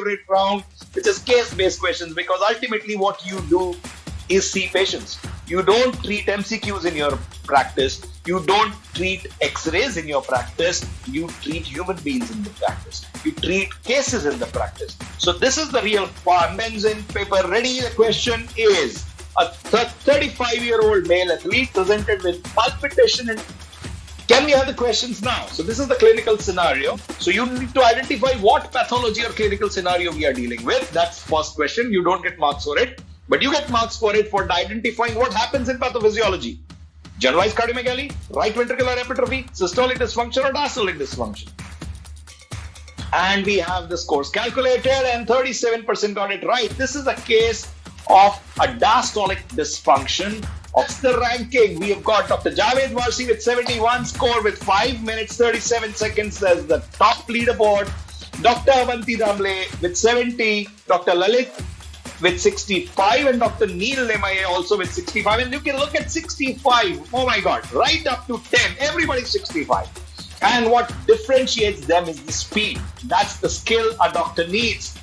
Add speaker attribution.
Speaker 1: favorite round, which is case-based questions, because ultimately what you do is see patients. You don't treat MCQs in your practice. You don't treat X-rays in your practice. You treat human beings in the practice. You treat cases in the practice. So this is the real fun. Pens and paper ready. The question is, a 35-year-old male athlete presented with palpitation and can we have the questions now? So this is the clinical scenario. So you need to identify what pathology or clinical scenario we are dealing with. That's first question. You don't get marks for it, but you get marks for it for identifying what happens in pathophysiology. Generalized cardiomegaly, right ventricular hypertrophy, systolic dysfunction or diastolic dysfunction. And we have the scores calculated and 37% got it right. This is a case of a diastolic dysfunction. Of the ranking, we have got Dr. Javed Varsi with 71 score with 5 minutes 37 seconds as the top leaderboard. Dr. Avanti Damle with 70, Dr. Lalit with 65 and Dr. Neil Lemaye also with 65. And you can look at 65. Oh my God, right up to 10. Everybody's 65. And what differentiates them is the speed. That's the skill a doctor needs.